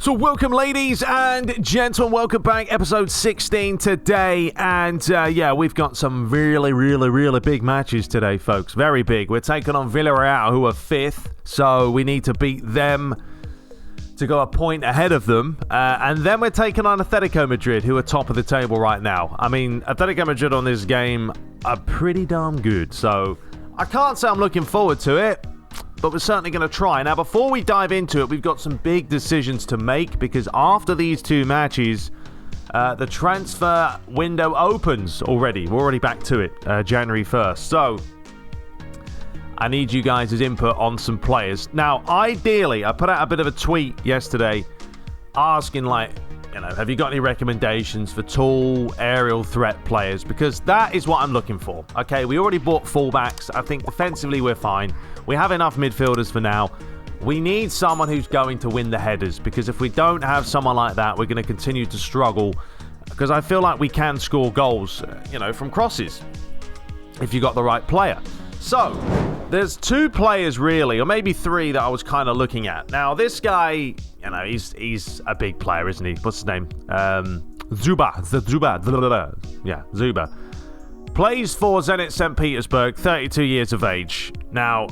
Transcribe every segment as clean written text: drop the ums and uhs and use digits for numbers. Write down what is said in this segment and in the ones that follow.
So welcome, ladies and gentlemen. Welcome back. Episode 16 today. And we've got some really big matches today, folks. Very big. We're taking on Villarreal, who are 5th. So we need to beat them to go a point ahead of them. And then we're taking on Atlético Madrid, who are top of the table right now. I mean, Atlético Madrid on this game are pretty darn good. So I can't say I'm looking forward to it, but we're certainly going to try. Now, before we dive into it, we've got some big decisions to make, because after these two matches, the transfer window opens already. We're already back to it, January 1st. So I need you guys' input on some players. Now, ideally, I put out a bit of a tweet yesterday asking, have you got any recommendations for tall aerial threat players? Because that is what I'm looking for. Okay, we already bought fullbacks. I think defensively we're fine. We have enough midfielders for now. We need someone who's going to win the headers, because if we don't have someone like that, we're going to continue to struggle, because I feel like we can score goals, from crosses if you got the right player. So there's two players really, or maybe three, that I was kind of looking at. Now, this guy, he's a big player, isn't he? What's his name? Zuba. Yeah, Zuba. Plays for Zenit St. Petersburg, 32 years of age. Now,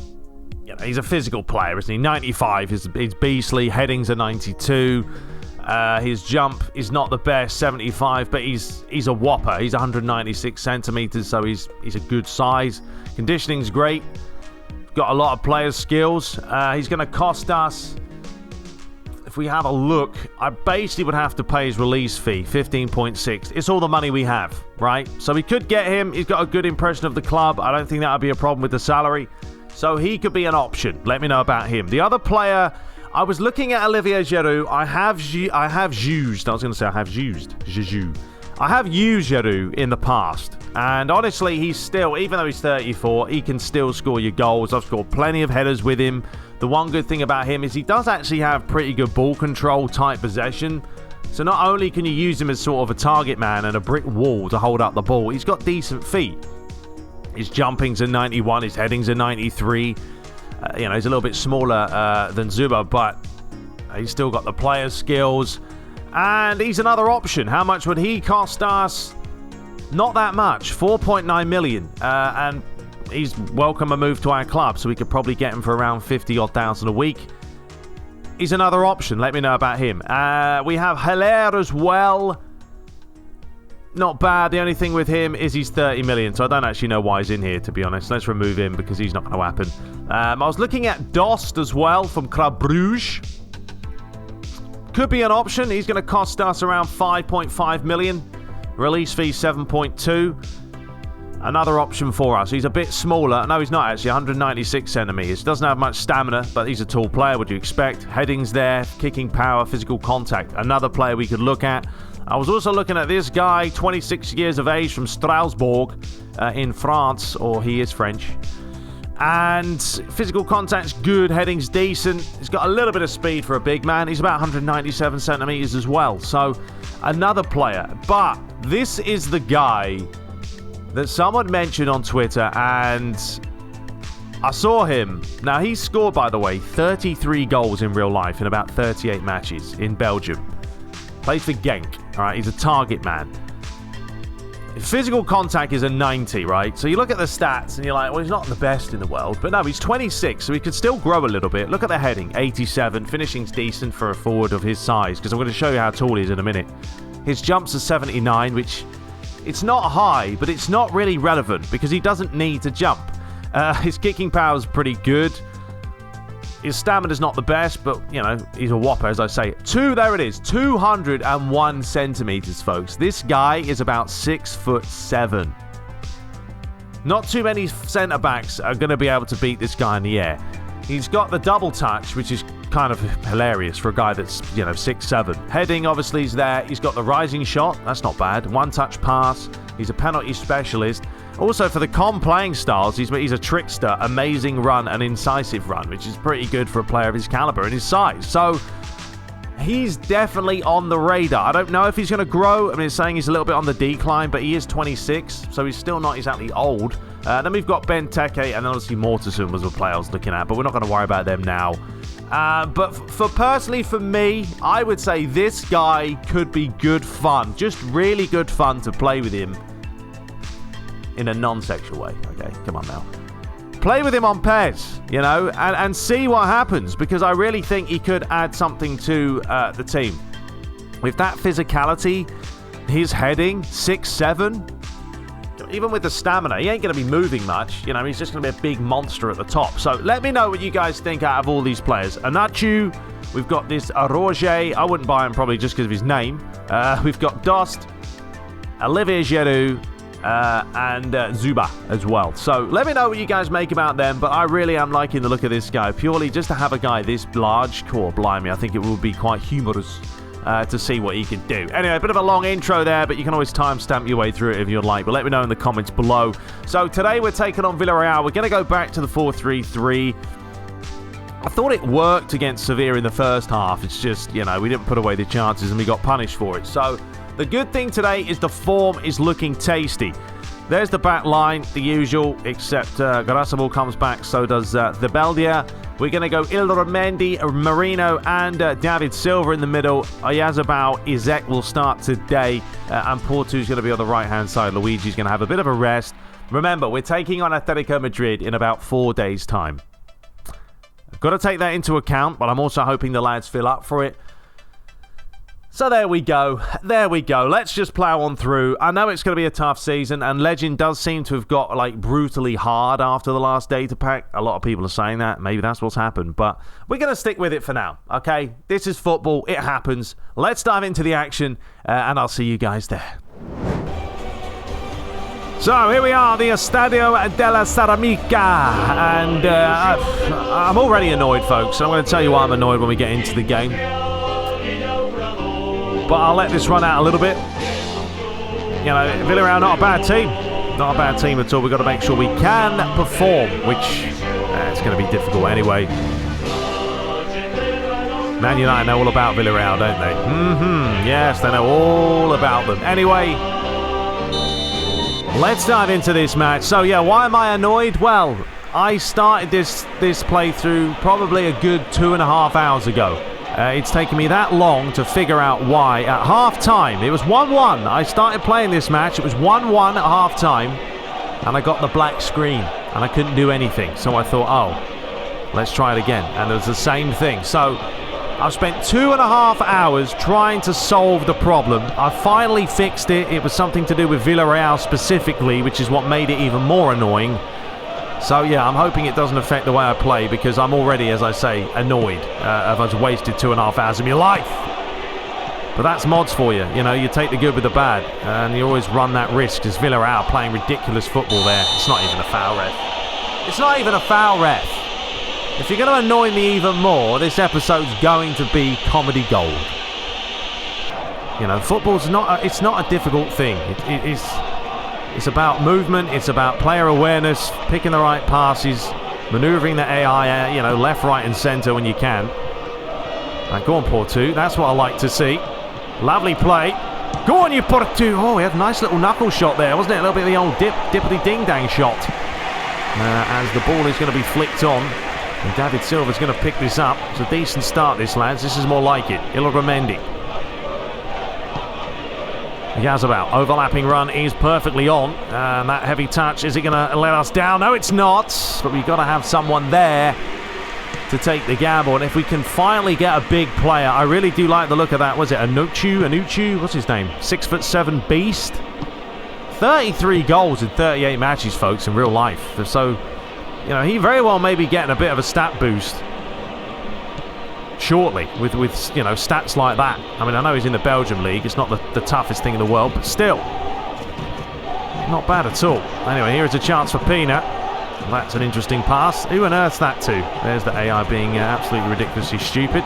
he's a physical player, isn't he? 95, he's beastly. Headings are 92. His jump is not the best, 75, but he's a whopper. He's 196 centimeters, so he's a good size. Conditioning's great. Got a lot of players' skills. He's going to cost us, if we have a look, I basically would have to pay his release fee, 15.6. It's all the money we have, right? So we could get him. He's got a good impression of the club. I don't think that would be a problem with the salary. So he could be an option. Let me know about him. The other player, I was looking at Olivier Giroud. I have used Giroud in the past. And honestly, he's still, even though he's 34, he can still score your goals. I've scored plenty of headers with him. The one good thing about him is he does actually have pretty good ball control type possession. So not only can you use him as sort of a target man and a brick wall to hold up the ball, he's got decent feet. His jumping's a 91, his heading's a 93. He's a little bit smaller than Zuba, but he's still got the player's skills. And he's another option. How much would he cost us? Not that much, 4.9 million. And he's welcome a move to our club, so we could probably get him for around 50,000 a week. He's another option. Let me know about him. We have Hilaire as well. Not bad. The only thing with him is he's 30 million, so I don't actually know why he's in here, to be honest. Let's remove him because he's not going to happen. I was looking at Dost as well from Club Bruges. Could be an option. He's going to cost us around 5.5 million. Release fee 7.2. Another option for us. He's a bit smaller. No, he's not actually. 196 centimeters. Doesn't have much stamina, but he's a tall player. What do you expect? Headings there, kicking power, physical contact. Another player we could look at. I was also looking at this guy, 26 years of age, from Strasbourg in France, or he is French. And physical contact's good, heading's decent. He's got a little bit of speed for a big man. He's about 197 centimeters as well. So another player. But this is the guy that someone mentioned on Twitter, and I saw him. Now, he's scored, by the way, 33 goals in real life in about 38 matches in Belgium. Plays for Genk. All right, he's a target man. Physical contact is a 90, right? So you look at the stats and you're like, well, he's not the best in the world. But no, he's 26, so he could still grow a little bit. Look at the heading, 87. Finishing's decent for a forward of his size, because I'm going to show you how tall he is in a minute. His jumps are 79, which it's not high, but it's not really relevant because he doesn't need to jump. His kicking power is pretty good. His stamina's not the best, but, he's a whopper, as I say. There it is, 201 centimeters, folks. This guy is about 6'7". Not too many centre-backs are going to be able to beat this guy in the air. He's got the double touch, which is kind of hilarious for a guy that's, 6'7". Heading, obviously, is there. He's got the rising shot. That's not bad. One-touch pass. He's a penalty specialist. Also, for the playing styles, he's a trickster, amazing run, and incisive run, which is pretty good for a player of his caliber and his size. So, he's definitely on the radar. I don't know if he's going to grow. I mean, it's saying he's a little bit on the decline, but he is 26, so he's still not exactly old. Then we've got Benteke, and then obviously Mortensen was a player I was looking at, but we're not going to worry about them now. But personally, for me, I would say this guy could be good fun. Just really good fun to play with him in a non-sexual way. Okay, come on now. Play with him on PES, you know, and see what happens, because I really think he could add something to the team. With that physicality, his heading, 6'7", even with the stamina, he ain't going to be moving much. You know, he's just going to be a big monster at the top. So let me know what you guys think out of all these players. Anachu, we've got this Roger. I wouldn't buy him probably just because of his name. We've got Dost, Olivier Giroud, and Zuba as well. So let me know what you guys make about them, but I really am liking the look of this guy. Purely just to have a guy this large, core, blimey, I think it will be quite humorous to see what he can do. Anyway, a bit of a long intro there, but you can always timestamp your way through it if you'd like. But let me know in the comments below. So today we're taking on Villarreal. We're going to go back to the 4-3-3. I thought it worked against Sevilla in the first half. It's just, you know, we didn't put away the chances and we got punished for it. So the good thing today is the form is looking tasty. There's the back line, the usual, except Garasabal comes back, so does the Beldia. We're going to go Ilramendi, Marino, and David Silva in the middle. Oyazabal, Izek will start today, and Porto's going to be on the right-hand side. Luigi's going to have a bit of a rest. Remember, we're taking on Atlético Madrid in about 4 days' time. I've got to take that into account, but I'm also hoping the lads feel up for it. So there we go. There we go. Let's just plow on through. I know it's going to be a tough season, and Legend does seem to have got like brutally hard after the last data pack. A lot of people are saying that. Maybe that's what's happened, but we're going to stick with it for now. Okay, this is football. It happens. Let's dive into the action, and I'll see you guys there. So here we are, the Estadio della Ceramica, and I'm already annoyed, folks. I'm going to tell you why I'm annoyed when we get into the game. But I'll let this run out a little bit. You know, Villarreal, not a bad team. Not a bad team at all. We've got to make sure we can perform, which it's going to be difficult anyway. Man United know all about Villarreal, don't they? Yes, they know all about them. Anyway, let's dive into this match. So, yeah, why am I annoyed? Well, I started this playthrough probably a good 2.5 hours ago. It's taken me that long to figure out why. At half-time, it was 1-1. I started playing this match. It was 1-1 at half-time, and I got the black screen, and I couldn't do anything. So I thought, oh, let's try it again. And it was the same thing. So I've spent 2.5 hours trying to solve the problem. I finally fixed it. It was something to do with Villarreal specifically, which is what made it even more annoying. So, yeah, I'm hoping it doesn't affect the way I play, because I'm already, as I say, annoyed. I've wasted 2.5 hours of my life. But that's mods for you. You know, you take the good with the bad, and you always run that risk, as Villarreal playing ridiculous football there. It's not even a foul, ref. It's not even a foul, ref. If you're going to annoy me even more, this episode's going to be comedy gold. You know, football's not it's not a difficult thing. It's about movement, it's about player awareness, picking the right passes, manoeuvring the AI, you know, left, right and centre when you can. Right, go on, Porto. That's what I like to see. Lovely play. Go on, you Porto. Oh, he had a nice little knuckle shot there, wasn't it? A little bit of the old dippity-ding-dang shot. As the ball is going to be flicked on. And David Silva's going to pick this up. It's a decent start, this, lads. This is more like it. Ilramendi. Yazabal, overlapping run is perfectly on. And that heavy touch, is it going to let us down? No, it's not. But we've got to have someone there to take the gamble. And if we can finally get a big player, I really do like the look of that. Was it Anuchu? What's his name? 6'7" beast. 33 goals in 38 matches, folks, in real life. So, you know, he very well may be getting a bit of a stat boost shortly with you know, stats like that. I mean, I know he's in the Belgium league. It's not the toughest thing in the world, but still, not bad at all. Anyway, here is a chance for Pina. That's an interesting pass. Who on earth's that to? There's the AI being absolutely ridiculously stupid.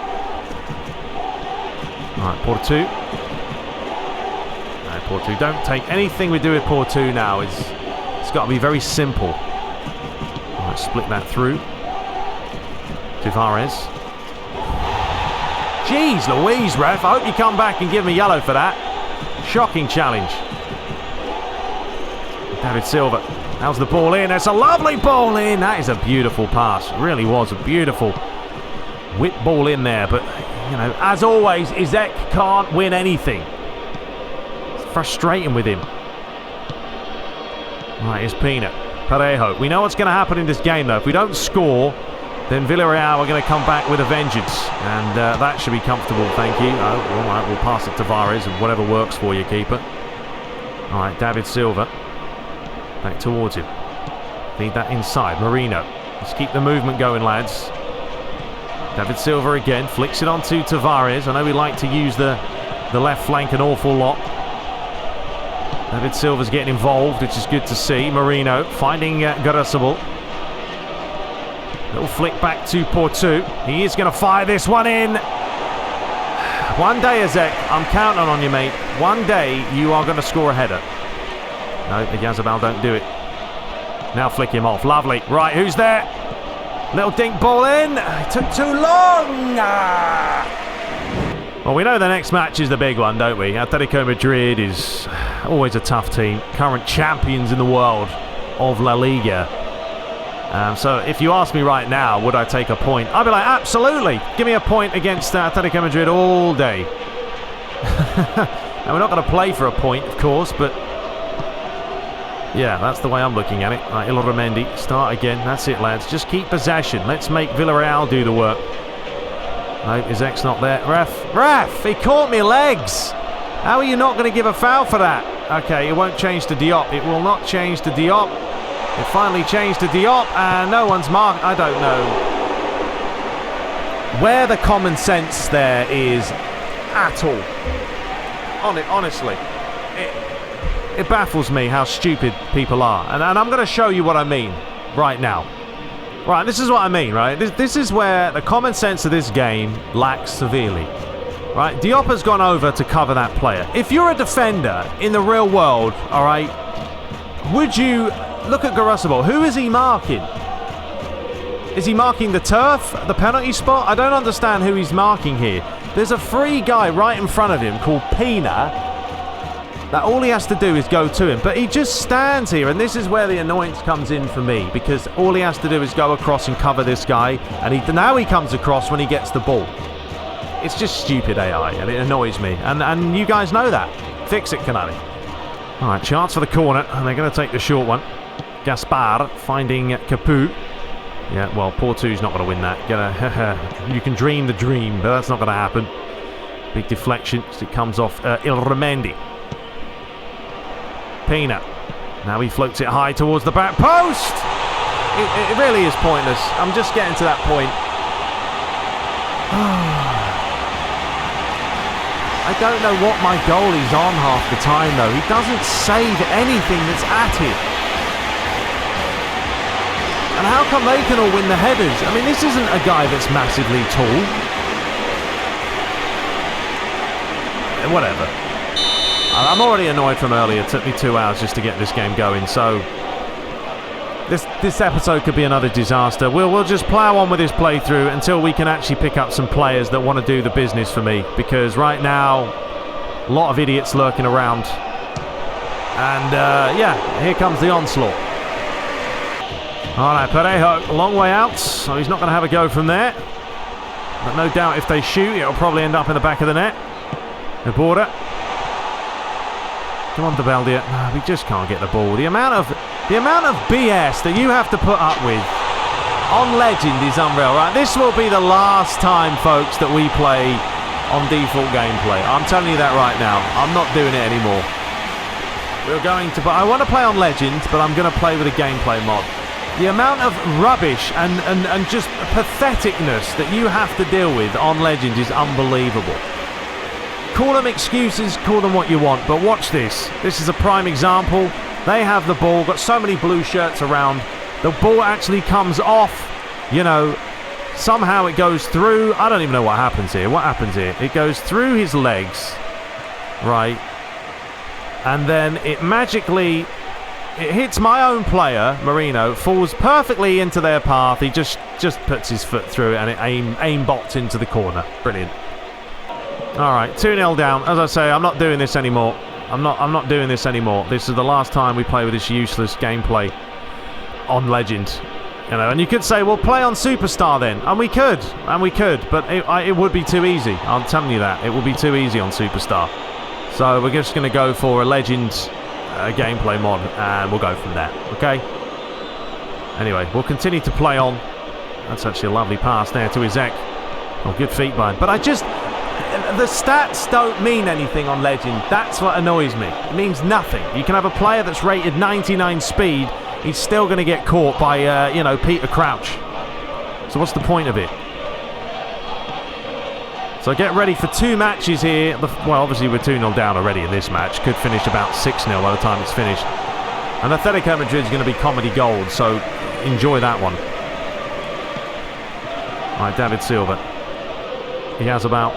All right, Porto. No, Porto, don't take anything we do with Porto now. It's got to be very simple. All right, split that through. Tavares. Jeez Louise, ref. I hope you come back and give me yellow for that. Shocking challenge. David Silva. How's the ball in? It's a lovely ball in. That is a beautiful pass. It really was a beautiful whip ball in there. But, you know, as always, Izek can't win anything. It's frustrating with him. Right, here's Peanut. Parejo. We know what's going to happen in this game, though. If we don't score, then Villarreal are going to come back with a vengeance. And that should be comfortable, thank you. Oh, all right, we'll pass it to Tavares and whatever works for you, keeper. All right, David Silva. Back towards him. Feed that inside. Marino. Let's keep the movement going, lads. David Silva again. Flicks it onto Tavares. I know we like to use the left flank an awful lot. David Silva's getting involved, which is good to see. Marino finding Garasable. Little flick back to Porto. He is going to fire this one in. One day, Izek, I'm counting on you, mate. One day, you are going to score a header. No, the Yazabal don't do it. Now flick him off. Lovely. Right, who's there? Little dink ball in. It took too long. Well, we know the next match is the big one, don't we? Atlético Madrid is always a tough team. Current champions in the world of La Liga. So if you ask me right now, would I take a point? I'd be like, absolutely. Give me a point against Atlético Madrid all day. Now, we're not going to play for a point, of course, but yeah, that's the way I'm looking at it. Right, Iloramendi, start again. That's it, lads. Just keep possession. Let's make Villarreal do the work. No, Izek's not there. Ref! He caught me legs! How are you not going to give a foul for that? Okay, it won't change to Diop. It will not change to Diop. It finally changed to Diop, and no one's marked. I don't know where the common sense there is at all. Honestly. It baffles me how stupid people are. And I'm going to show you what I mean right now. Right, this is what I mean, right? This is where the common sense of this game lacks severely. Right, Diop has gone over to cover that player. If you're a defender in the real world, all right, would you... Look at Garasabo. Who is he marking? Is he marking the turf? The penalty spot? I don't understand who he's marking here. There's a free guy right in front of him called Pina. That all he has to do is go to him. But he just stands here, and this is where the annoyance comes in for me, because all he has to do is go across and cover this guy, and now he comes across when he gets the ball. It's just stupid AI, and it annoys me. And you guys know that. Fix it, Canali. All right, chance for the corner, and they're going to take the short one. Gaspar finding Capu. Yeah, well, Porto's not going to win that. You can dream the dream, but that's not going to happen. Big deflection as it comes off Iloramendi. Pina. Now he floats it high towards the back post. It really is pointless. I'm just getting to that point. I don't know what my goalie's on half the time, though. He doesn't save anything that's at him. And how come they can all win the headers? I mean, this isn't a guy that's massively tall. Whatever. I'm already annoyed from earlier. It took me 2 hours just to get this game going, so this episode could be another disaster. We'll just plow on with this playthrough until we can actually pick up some players that want to do the business for me, because right now, a lot of idiots lurking around. And yeah, here comes the onslaught. Alright, Parejo, a long way out, so he's not going to have a go from there. But no doubt if they shoot, it'll probably end up in the back of the net. The border. Come on, Debeldia. No, we just can't get the ball. The amount of BS that you have to put up with on Legend is unreal, right? This will be the last time, folks, that we play on default gameplay. I'm telling you that right now. I'm not doing it anymore. We're going to... I want to play on Legend, but I'm going to play with a gameplay mod. The amount of rubbish and just patheticness that you have to deal with on Legend is unbelievable. Call them excuses, call them what you want, but watch this. This is a prime example. They have the ball, got so many blue shirts around. The ball actually comes off, you know, somehow it goes through. I don't even know what happens here. What happens here? It goes through his legs, right? And then it magically, it hits my own player, Marino, falls perfectly into their path. He just puts his foot through it and it aimbots into the corner. Brilliant. Alright, 2-0 down. As I say, I'm not doing this anymore. I'm not doing this anymore. This is the last time we play with this useless gameplay. on Legend. You know, and you could say, well, play on Superstar then. And we could, but it would be too easy. I'm telling you that. It would be too easy on Superstar. So we're just going to go for a Legend gameplay mod, and we'll go from there, okay? Anyway, we'll continue to play on. That's actually a lovely pass there to Izek. Oh, good feet by him. But the stats don't mean anything on Legend. That's what annoys me. It means nothing. You can have a player that's rated 99 speed. He's still going to get caught by, you know, Peter Crouch. So what's the point of it? So get ready for 2 matches here. Well, obviously we're 2-0 down already in this match. Could finish about 6-0 by the time it's finished. And Atlético Madrid is going to be comedy gold, so enjoy that one. All right, David Silva. He has about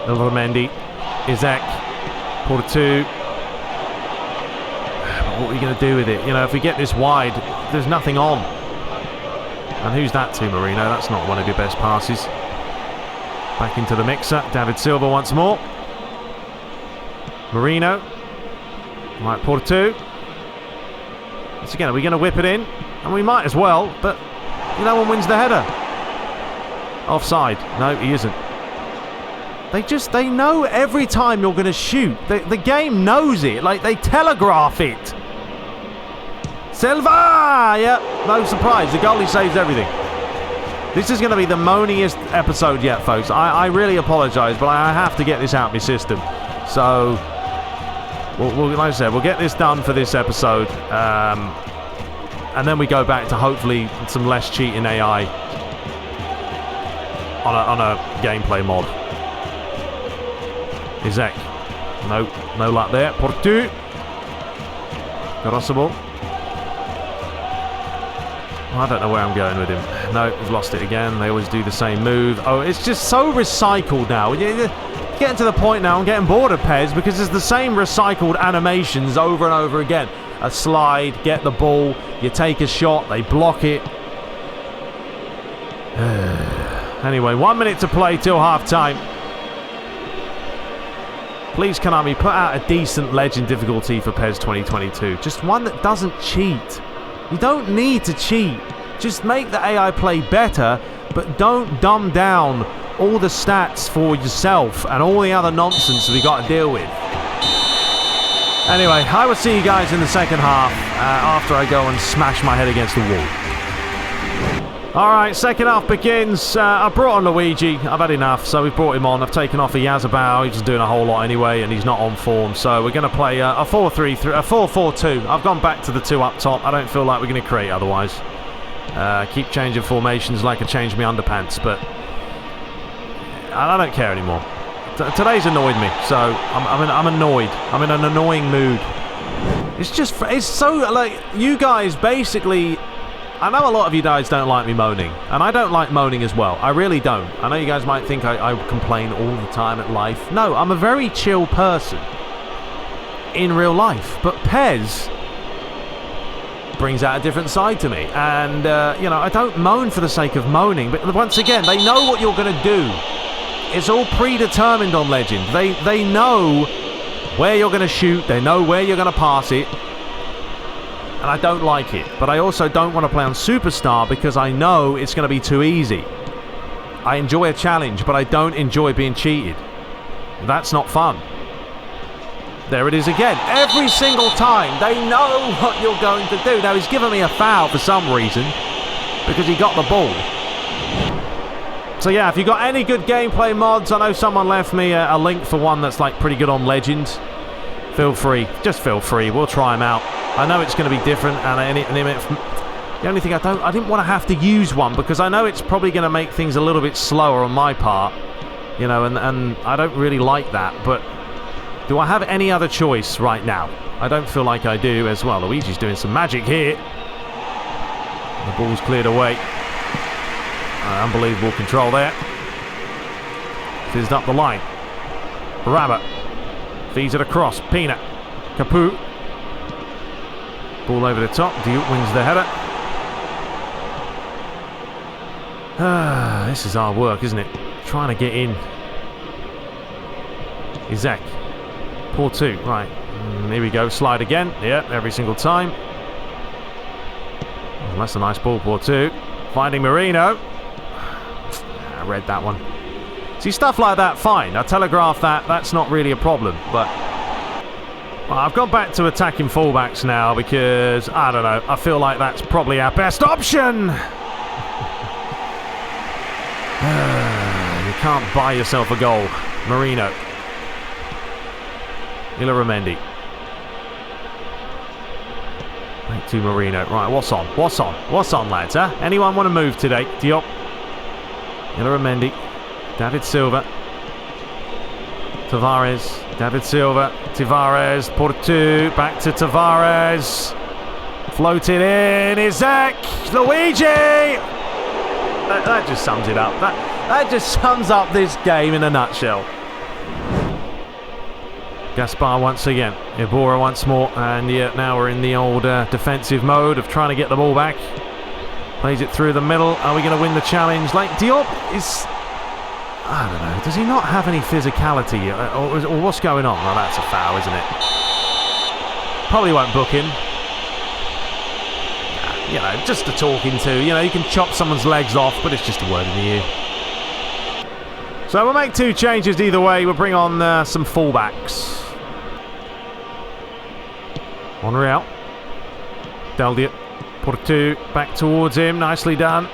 Mendy, Izek, quarter 2. What are we going to do with it? You know, if we get this wide, there's nothing on. And who's that to, Marino? That's not one of your best passes. Back into the mixer. David Silva once more. Marino. Right, quarter 2. Once again, are we going to whip it in? And we might as well, but no one wins the header. Offside. No, he isn't. They know every time you're going to shoot. The game knows it. Like, they telegraph it. Silva! Yep, no surprise. The goalie saves everything. This is going to be the moaniest episode yet, folks. I really apologise, but I have to get this out of my system. So, like I said, we'll get this done for this episode. And then we go back to hopefully some less cheating AI on a gameplay mod. Izek. No luck there. Portu. Crossable. I don't know where I'm going with him. No, we've lost it again. They always do the same move. Oh, it's just so recycled now. Getting to the point now, I'm getting bored of PES because it's the same recycled animations over and over again. A slide, get the ball, you take a shot, they block it. Anyway, 1 minute to play till half time. Please, Konami, put out a decent Legend difficulty for PES 2022. Just one that doesn't cheat. You don't need to cheat. Just make the AI play better, but don't dumb down all the stats for yourself and all the other nonsense we got to deal with. Anyway, I will see you guys in the second half after I go and smash my head against the wall. Alright, second half begins. I brought on Luigi. I've had enough, so we've brought him on. I've taken off a Yazabao. He's just doing a whole lot anyway, and he's not on form. So we're going to play a 4-3-3, a 4-4-2. I've gone back to the 2 up top. I don't feel like we're going to create otherwise. Keep changing formations like I changed my underpants, but I don't care anymore. Today's annoyed me, so I'm annoyed. I'm in an annoying mood. It's so, like, you guys basically... I know a lot of you guys don't like me moaning, and I don't like moaning as well. I really don't. I know you guys might think I complain all the time at life. No, I'm a very chill person in real life, but PES brings out a different side to me. And, you know, I don't moan for the sake of moaning, but once again, they know what you're going to do. It's all predetermined on Legend. They know where you're going to shoot, they know where you're going to pass it. And I don't like it, but I also don't want to play on Superstar because I know it's going to be too easy. I enjoy a challenge, but I don't enjoy being cheated. That's not fun. There it is again. Every single time, they know what you're going to do. Now, he's given me a foul for some reason because he got the ball. So yeah, if you've got any good gameplay mods, I know someone left me a link for one that's like pretty good on Legend. Feel free. Just feel free. We'll try them out. I know it's going to be different, and the only thing I didn't want to have to use one because I know it's probably going to make things a little bit slower on my part, you know, and I don't really like that. But do I have any other choice right now? I don't feel like I do as well. Luigi's doing some magic here. The ball's cleared away. Unbelievable control there. Fizzed up the line. Rabbit feeds it across. Peanut. Capu. Ball over the top. Duke wins the header. This is hard work, isn't it? Trying to get in. Izek. Poor 2. Right. Here we go. Slide again. Yeah, every single time. that's a nice ball, Porto. Finding Marino. I read that one. See, stuff like that, fine. I telegraph that. That's not really a problem. But well, I've gone back to attacking fullbacks now because, I don't know, I feel like that's probably our best option. You can't buy yourself a goal. Marino. Villarreal. Back to Marino. Right, what's on? What's on? What's on, lads, huh? Anyone want to move today? Diop. Villarreal. David Silva. Tavares. David Silva. Tavares. Porto. Back to Tavares. Floated in. Isaac. Luigi. That just sums it up. That just sums up this game in a nutshell. Gaspar once again. Ibora once more. And yeah, now we're in the old defensive mode of trying to get the ball back. Plays it through the middle. Are we going to win the challenge? Like, Diop is... I don't know. Does he not have any physicality? Or what's going on? Well, that's a foul, isn't it? Probably won't book him. You know, just a talking to. You know, you can chop someone's legs off, but it's just a word in the ear. So we'll make 2 changes either way. We'll bring on some fullbacks. Monreal. Deldiot. Porto. Back towards him. Nicely done.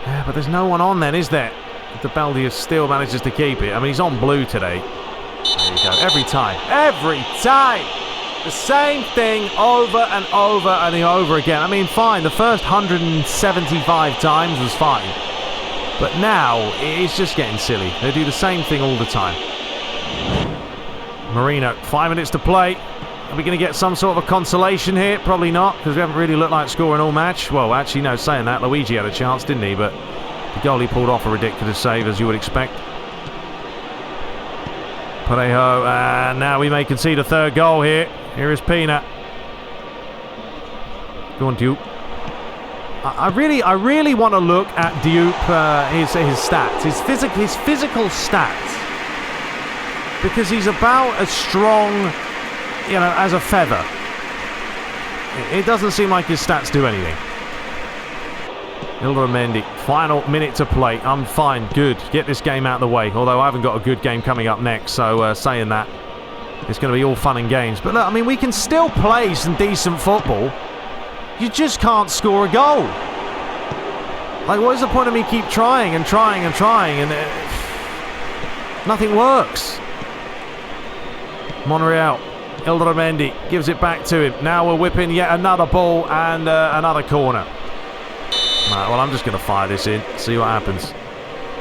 Yeah, but there's no one on then, is there? The Beldius still manages to keep it. I mean, he's on blue today. There you go. Every time. Every time! The same thing over and over and over again. I mean, fine. The first 175 times was fine. But now, it's just getting silly. They do the same thing all the time. Marino, 5 minutes to play. Are we going to get some sort of a consolation here? Probably not, because we haven't really looked like scoring all match. Well, actually, no, saying that, Luigi had a chance, didn't he? But the goalie pulled off a ridiculous save, as you would expect. Parejo, and now we may concede a 3rd goal here. Here is Pina. Go on, Duke. I really want to look at Diop, his stats, his physical stats, because he's about as strong, you know, as a feather. It doesn't seem like his stats do anything. Villarreal, final minute to play. I'm fine, good. Get this game out of the way. Although I haven't got a good game coming up next, so saying that, it's going to be all fun and games. But look, I mean, we can still play some decent football. You just can't score a goal. Like, what is the point of me keep trying and trying and trying and nothing works? Monreal, Villarreal gives it back to him. Now we're whipping yet another ball and another corner. Right, well, I'm just going to fire this in, see what happens.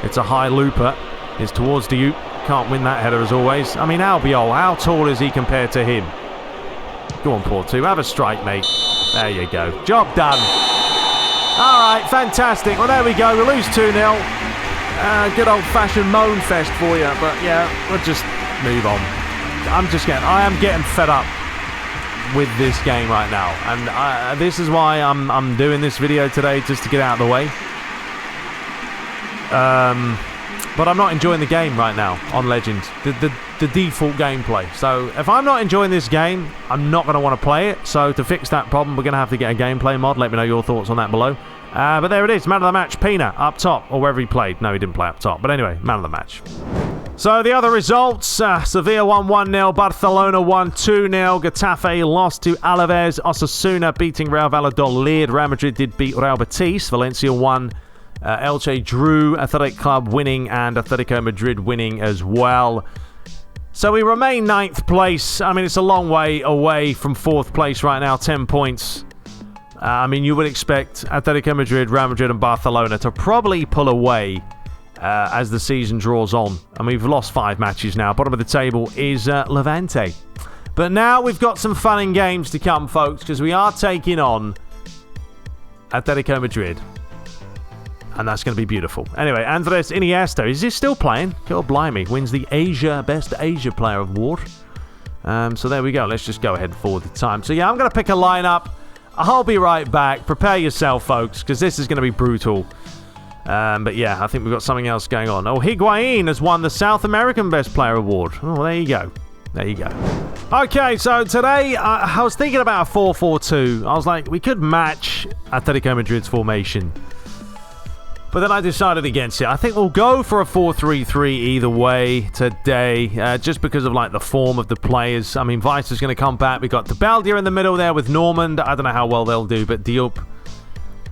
It's a high looper. It's towards Diop. Can't win that header as always. I mean, Albiol, how tall is he compared to him? Go on, Porto, have a strike, mate. There you go. Job done. All right, fantastic. Well, there we go. We lose 2-0. Good old-fashioned moan fest for you. But, yeah, we'll just move on. I am getting fed up with this game right now. And this is why I'm doing this video today, just to get out of the way. But I'm not enjoying the game right now on Legends. The default gameplay. So if I'm not enjoying this game, I'm not going to want to play it. So to fix that problem, we're going to have to get a gameplay mod. Let me know your thoughts on that below. But there it is. Man of the match, Pina, up top. Or wherever he played. No, he didn't play up top. But anyway, man of the match. So the other results, Sevilla won 1-0, Barcelona won 2-0, Getafe lost to Alaves, Osasuna beating Real Valladolid, Real Madrid did beat Real Betis, Valencia won, Elche drew, Athletic Club winning, and Atletico Madrid winning as well. So we remain 9th place. I mean, it's a long way away from 4th place right now, 10 points. I mean, you would expect Atletico Madrid, Real Madrid and Barcelona to probably pull away as the season draws on. And we've lost 5 matches now. Bottom of the table is Levante. But now we've got some fun and games to come, folks, because we are taking on Atletico Madrid. And that's going to be beautiful. Anyway, Andres Iniesta, is he still playing? God blimey, wins the Best Asia Player Award. So there we go. Let's just go ahead and forward the time. So yeah, I'm going to pick a lineup. I'll be right back. Prepare yourself, folks, because this is going to be brutal. But yeah, I think we've got something else going on. Oh, Higuain has won the South American Best Player Award. Oh, there you go. There you go. Okay, so today I was thinking about a 4-4-2. I was like, we could match Atletico Madrid's formation. But then I decided against it. I think we'll go for a 4-3-3 either way today, just because of like the form of the players. I mean, Vice is going to come back. We've got Tabeldia in the middle there with Normand. I don't know how well they'll do, but Diop,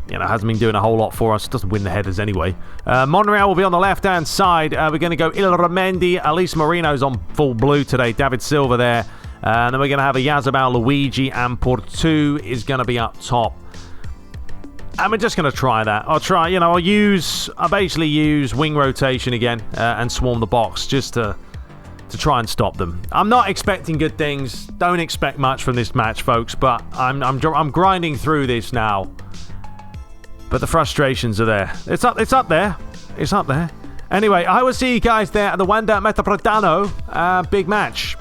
hasn't been doing a whole lot for us. Doesn't win the headers anyway. Monreal will be on the left-hand side. We're going to go Ilramendi. Alice Marino's on full blue today. David Silva there. And then we're going to have a Yazabal, Luigi, and Portu is going to be up top. And we're just going to try that. I'll basically use wing rotation again and swarm the box just to try and stop them. I'm not expecting good things. Don't expect much from this match, folks. But I'm grinding through this now. But the frustrations are there. It's up there. It's up there. Anyway, I will see you guys there at the Wanda Metropolitano big match.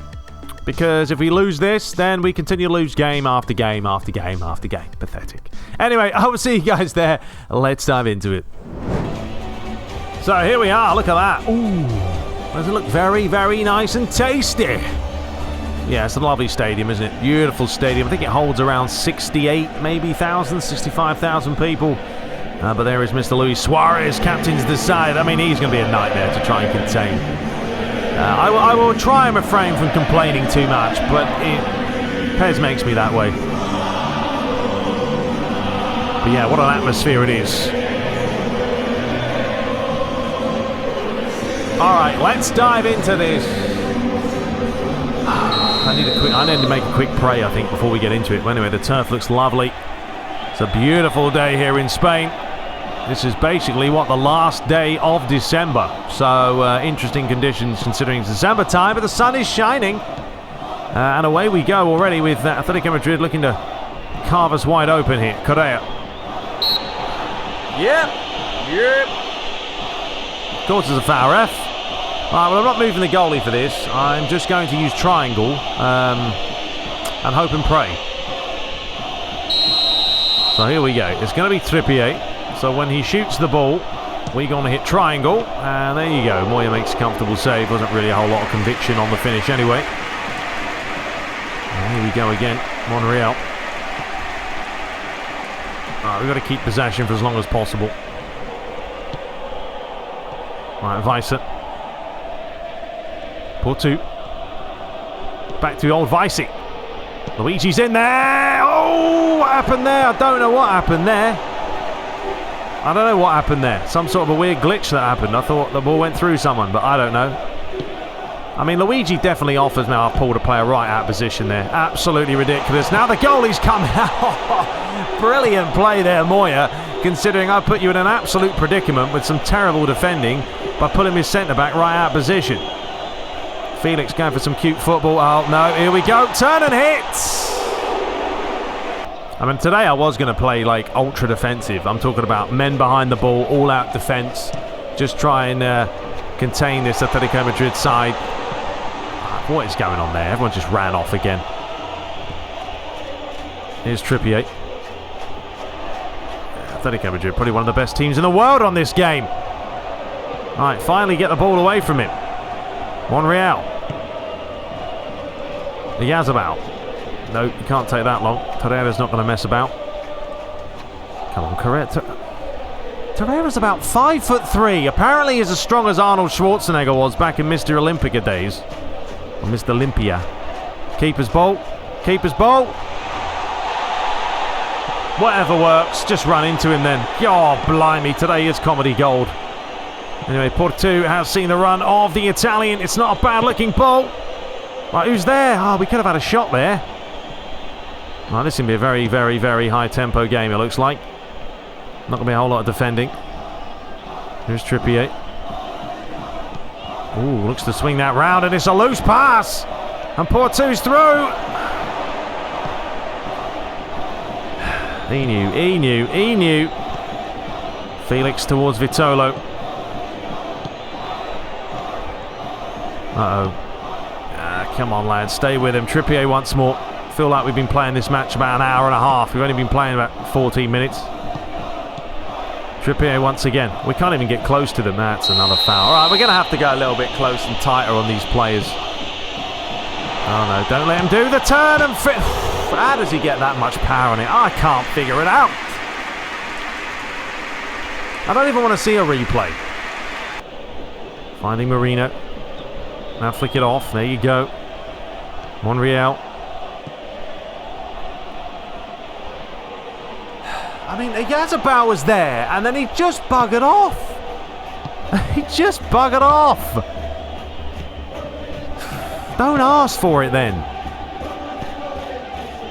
Because if we lose this, then we continue to lose game after game after game after game. Pathetic. Anyway, I will see you guys there. Let's dive into it. So here we are. Look at that. Ooh. Does it look very, very nice and tasty? Yeah, it's a lovely stadium, isn't it? Beautiful stadium. I think it holds around 65,000 people. But there is Mr. Luis Suarez, captains the side. I mean, he's going to be a nightmare to try and contain. I will try and refrain from complaining too much, but PES makes me that way. But yeah, what an atmosphere it is. Alright, let's dive into this. I need to make a quick pray, I think, before we get into it. But anyway, the turf looks lovely. It's a beautiful day here in Spain. This is basically, the last day of December. So, interesting conditions considering it's December time, but the sun is shining. And away we go already with Atletico Madrid looking to carve us wide open here. Correa. Yep. Of course, there's a foul, ref. Right, well, I'm not moving the goalie for this. I'm just going to use triangle and hope and pray. So here we go. It's going to be Trippier. So when he shoots the ball, we're going to hit triangle. And there you go. Moya makes a comfortable save. Wasn't really a whole lot of conviction on the finish anyway. And here we go again. Monreal. Right, we've got to keep possession for as long as possible. Right, Weiser. Portu. Back to the old Vicey. Luigi's in there. Oh, what happened there? I don't know what happened there. Some sort of a weird glitch that happened. I thought the ball went through someone, but I don't know. I mean, Luigi definitely offers now. I've pulled a player right out of position there. Absolutely ridiculous. Now the goalie's coming out. Brilliant play there, Moya, considering I put you in an absolute predicament with some terrible defending by pulling his centre-back right out of position. Felix going for some cute football. Oh, no. Here we go. Turn and hit. I mean, today I was going to play like ultra defensive. I'm talking about men behind the ball, all out defence. Just try and contain this Atletico Madrid side. What is going on there? Everyone just ran off again. Here's Trippier. Atletico Madrid, probably one of the best teams in the world on this game. All right, finally get the ball away from him. Monreal. The Yazabal. No, you can't take that long. Torreira's not going to mess about. Come on, Correa. Torreira's about 5'3". Apparently he's as strong as Arnold Schwarzenegger was back in Mr. Olympica days. Or Mr. Olympia. Keeper's ball. Whatever works. Just run into him then. Oh, blimey. Today is comedy gold. Anyway, Portu has seen the run of the Italian. It's not a bad-looking ball. Right, who's there? Oh, we could have had a shot there. Right, this is going to be a very, very, very high-tempo game, it looks like. Not going to be a whole lot of defending. Here's Trippier. Ooh, looks to swing that round, and it's a loose pass. And Portu's through. He knew. Felix towards Vitolo. Uh-oh. Come on, lads. Stay with him. Trippier once more. Feel like we've been playing this match about an hour and a half. We've only been playing about 14 minutes. Trippier once again. We can't even get close to them. That's another foul. All right, we're going to have to go a little bit close and tighter on these players. Oh no, don't let him do the turn and fit. How does he get that much power on it? I can't figure it out. I don't even want to see a replay. Finding Marino. Now flick it off. There you go. Monreal. I mean, Yazabal was there, and then he just buggered off. He just buggered off. Don't ask for it then.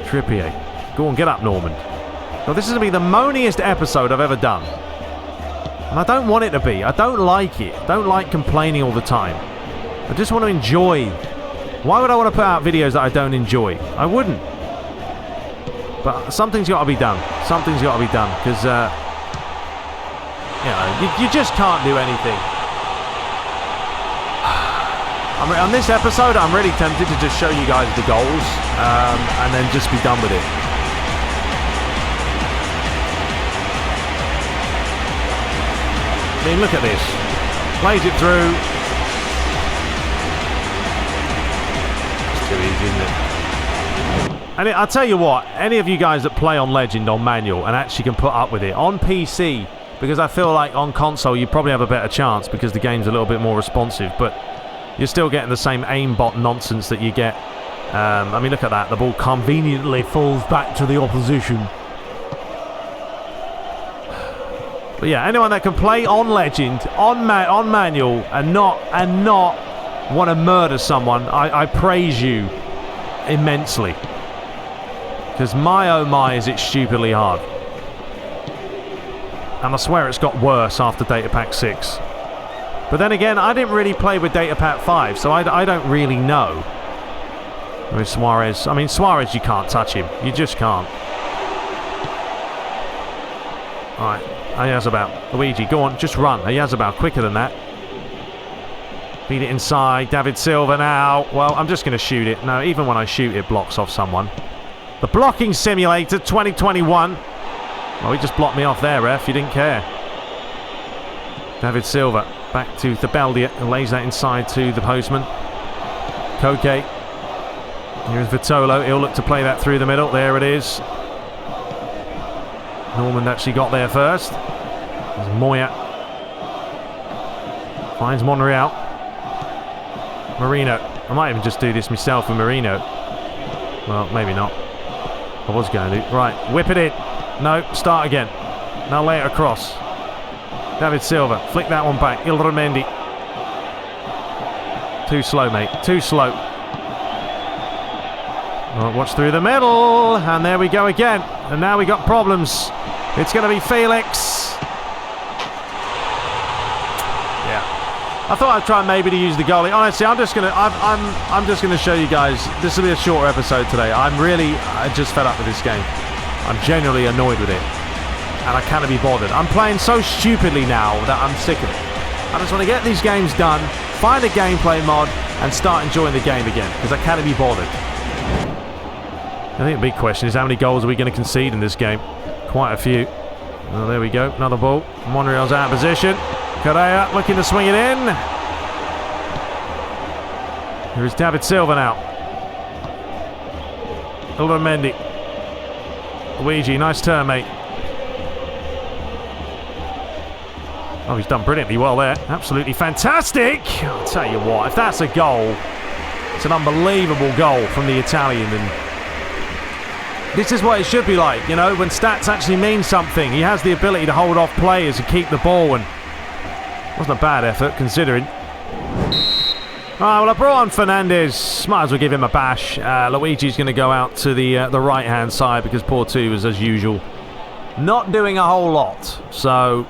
Trippier. Go on, get up, Norman. Well, this is going to be the moaniest episode I've ever done. And I don't want it to be. I don't like it. I don't like complaining all the time. I just want to enjoy. Why would I want to put out videos that I don't enjoy? I wouldn't. But something's got to be done. Something's got to be done. Because, you just can't do anything. On this episode, I'm really tempted to just show you guys the goals and then just be done with it. I mean, look at this. Plays it through. It's too easy, isn't it? And I'll tell you what, any of you guys that play on Legend on manual and actually can put up with it, on PC, because I feel like on console you probably have a better chance because the game's a little bit more responsive, but you're still getting the same aimbot nonsense that you get. I mean, look at that. The ball conveniently falls back to the opposition. But yeah, anyone that can play on Legend, on manual, and not want to murder someone, I praise you immensely. Because my oh my is it stupidly hard. And I swear it's got worse after Data Pack 6. But then again, I didn't really play with Data Pack 5, so I don't really know. With Suarez. I mean, Suarez, you can't touch him. You just can't. Alright, Ayazabal. Luigi, go on, just run. Ayazabal, quicker than that. Feed it inside. David Silva now. Well, I'm just going to shoot it. No, even when I shoot, it blocks off someone. The blocking simulator 2021. Well, he just blocked me off there, ref. You didn't care. David Silva back to Thebeldia and lays that inside to the postman. Koke. Here's Vitolo. He'll look to play that through the middle. There it is. Norman actually got there first. There's Moya. Finds Monreal. Marino. I might even just do this myself with Marino. Well, maybe not. I was going to. Right, whip it in. No, start again. Now lay it across. David Silva, flick that one back. Ilramendi. Too slow, mate. Too slow. Well, watch through the middle. And there we go again. And now we got problems. It's going to be Felix. Yeah. I thought I'd try maybe to use the goalie. Honestly, I'm just gonna show you guys. This will be a shorter episode today. I'm just fed up with this game. I'm genuinely annoyed with it, and I can't be bothered. I'm playing so stupidly now that I'm sick of it. I just want to get these games done, find a gameplay mod, and start enjoying the game again because I can't be bothered. I think the big question is how many goals are we going to concede in this game? Quite a few. Well, there we go. Another ball. Monreal's out of position. Correa looking to swing it in. Here is David Silva now. Ilramendi. Luigi, nice turn, mate. Oh, he's done brilliantly well there. Absolutely fantastic. I'll tell you what, if that's a goal, it's an unbelievable goal from the Italian. And this is what it should be like, you know, when stats actually mean something. He has the ability to hold off players and keep the ball, and wasn't a bad effort, considering. Alright, well, I brought on Fernandez. Might as well give him a bash. Luigi's going to go out to the right-hand side because Porto is, as usual, not doing a whole lot. So,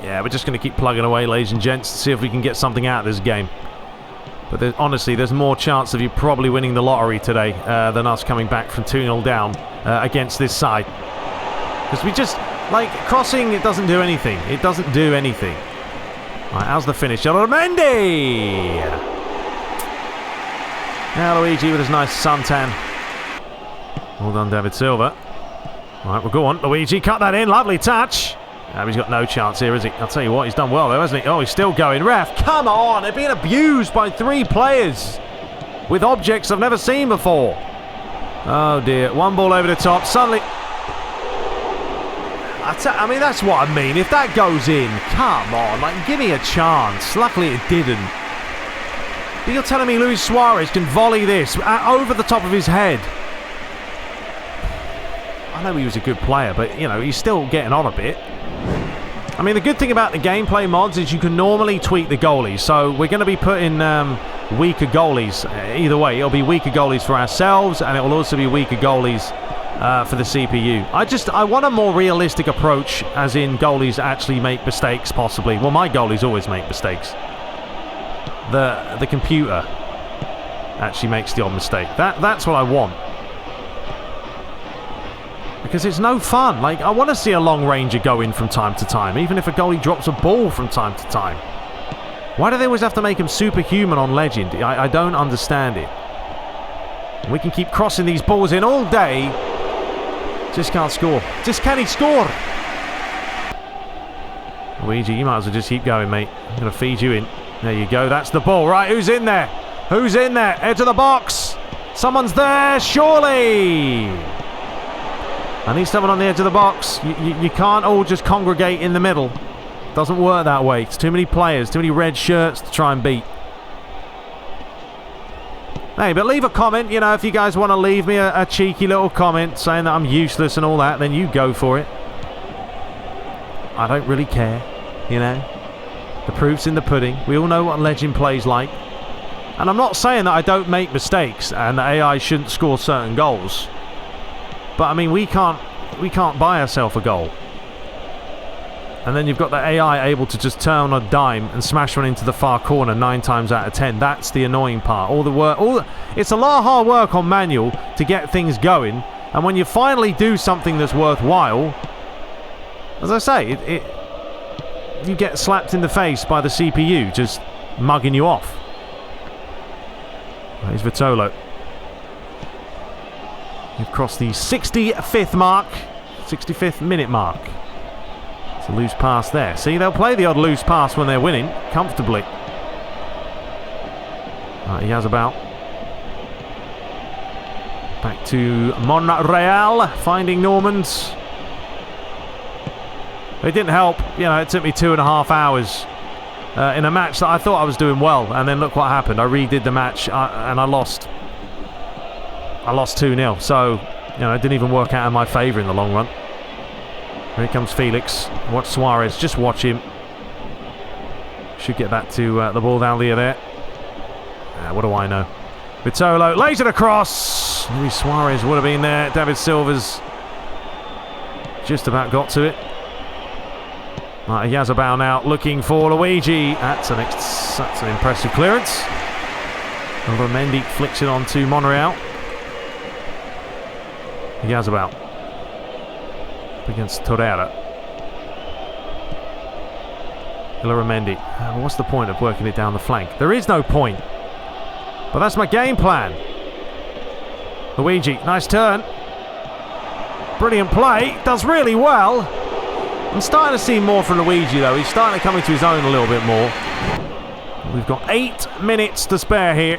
yeah, we're just going to keep plugging away, ladies and gents, to see if we can get something out of this game. But honestly, there's more chance of you probably winning the lottery today than us coming back from 2-0 down against this side. Because we just, like, crossing, it doesn't do anything. It doesn't do anything. Right, how's the finish? Ilramendi! Now Luigi with his nice suntan. Well done, David Silva. Right, well, go on, Luigi, cut that in. Lovely touch. He's got no chance here, is he? I'll tell you what, he's done well, though, hasn't he? Oh, he's still going. Ref, come on! They're being abused by 3 players. with objects I've never seen before. Oh dear, one ball over the top, suddenly... I mean, that's what I mean. If that goes in, come on, like, give me a chance. Luckily it didn't. But you're telling me Luis Suarez can volley this over the top of his head? I know he was a good player, but, you know, he's still getting on a bit. I mean, the good thing about the gameplay mods is you can normally tweak the goalies. So we're going to be putting weaker goalies. Either way, it'll be weaker goalies for ourselves, and it will also be weaker goalies for the CPU. I want a more realistic approach, as in goalies actually make mistakes, possibly. Well, my goalies always make mistakes. The computer actually makes the odd mistake. That's what I want. Because it's no fun. Like, I want to see a long ranger go in from time to time, even if a goalie drops a ball from time to time. Why do they always have to make him superhuman on Legend? I don't understand it. We can keep crossing these balls in all day. Just can't score. Just can he score? Luigi, you might as well just keep going, mate. I'm going to feed you in. There you go. That's the ball. Right, who's in there? Who's in there? Edge of the box. Someone's there, surely. I need someone on the edge of the box. You can't all just congregate in the middle. Doesn't work that way. It's too many players, too many red shirts to try and beat. Hey, but leave a comment, you know, if you guys want to leave me a cheeky little comment saying that I'm useless and all that, then you go for it. I don't really care, you know. The proof's in the pudding. We all know what Legend plays like. And I'm not saying that I don't make mistakes and that AI shouldn't score certain goals. But I mean, we can't buy ourselves a goal. And then you've got the AI able to just turn on a dime and smash one into the far corner 9 times out of 10. That's the annoying part. It's a lot of hard work on manual to get things going. And when you finally do something that's worthwhile, as I say, you get slapped in the face by the CPU just mugging you off. Here's Vitolo. You've crossed the 65th mark. 65th minute mark. It's a loose pass there. See, they'll play the odd loose pass when they're winning comfortably. He has about. Back to Monreal, finding Normans. It didn't help. You know, it took me 2.5 hours in a match that I thought I was doing well, and then look what happened. I redid the match and I lost. I lost 2-0, so, you know, it didn't even work out in my favour in the long run. Here comes Felix. Watch Suarez. Just watch him. Should get that to the ball down there. What do I know? Vitolo lays it across. Maybe Suarez would have been there. David Silva's just about got to it. Right, Yazabal now looking for Luigi. That's an impressive clearance. Mendy flicks it on to Monreal. Yazabal against Torreira. Villarreal. What's the point of working it down the flank? There is no point. But that's my game plan. Luigi, nice turn. Brilliant play. Does really well. I'm starting to see more from Luigi, though. He's starting to come into his own a little bit more. We've got 8 minutes to spare here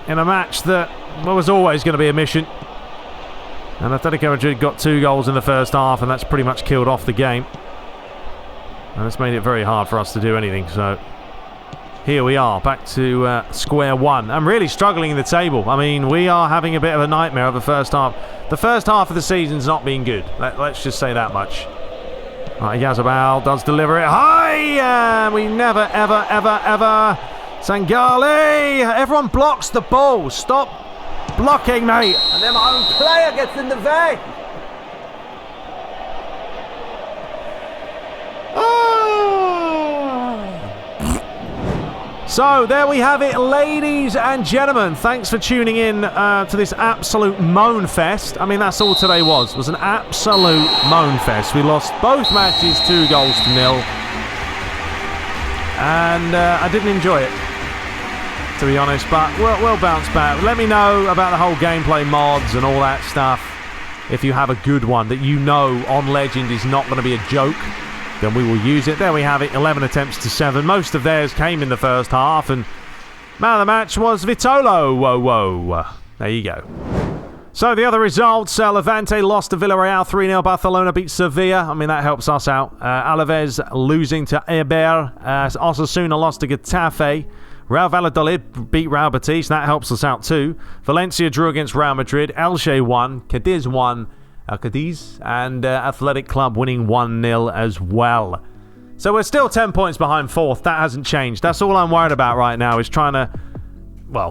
in a match that was always going to be a mission. And Atlético Madrid got 2 goals in the first half, and that's pretty much killed off the game. And it's made it very hard for us to do anything, so here we are, back to square one. I'm really struggling in the table. I mean, we are having a bit of a nightmare of the first half. The first half of the season's not been good. Let's just say that much. Right, Yazabal does deliver it high, and we never, ever, ever, ever. Sangali! Everyone blocks the ball. Stop blocking, mate. And then my own player gets in the way. So there we have it, ladies and gentlemen. Thanks for tuning in to this absolute moan fest. I mean, that's all today was an absolute moan fest. We lost both matches 2 goals to 0, and I didn't enjoy it, to be honest, but we'll bounce back. Let me know about the whole gameplay mods and all that stuff. If you have a good one that you know on Legend is not going to be a joke, then we will use it. There we have it, 11 attempts to 7. Most of theirs came in the first half, and Man of the match was Vitolo. Whoa. There you go. So the other results, Levante lost to Villarreal 3-0. Barcelona beat Sevilla. I mean, that helps us out. Alaves losing to Eibar. Osasuna lost to Getafe. Real Valladolid beat Real Betis. That helps us out too. Valencia drew against Real Madrid. Elche won. Cadiz won. And Athletic Club winning 1-0 as well. So we're still 10 points behind fourth. That hasn't changed. That's all I'm worried about right now is trying to,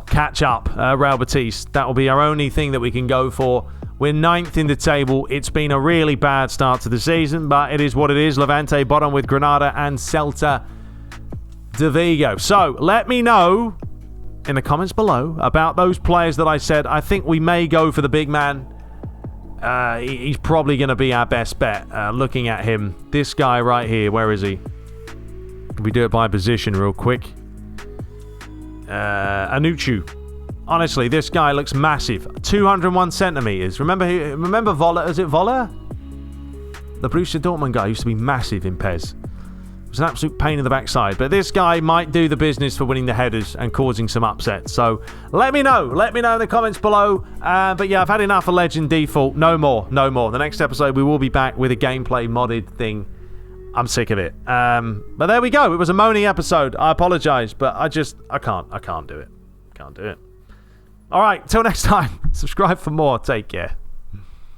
catch up Real Betis. That will be our only thing that we can go for. We're 9th in the table. It's been a really bad start to the season, but it is what it is. Levante bottom with Granada and Celta de Vigo. So let me know in the comments below about those players that I said I think we may go for the big man. He's probably going to be our best bet. Looking at him, this guy right here, where is he? Can we do it by position real quick? Anuchu. Honestly, this guy looks massive. 201 centimeters. Remember Voller? Is it Voller? The Borussia Dortmund guy used to be massive in PES. It was an absolute pain in the backside. But this guy might do the business for winning the headers and causing some upsets. So let me know. Let me know in the comments below. But yeah, I've had enough of Legend Default. No more. The next episode, we will be back with a gameplay modded thing. I'm sick of it. But there we go. It was a moaning episode. I apologize, but I can't do it. Can't do it. All right, till next time. Subscribe for more. Take care.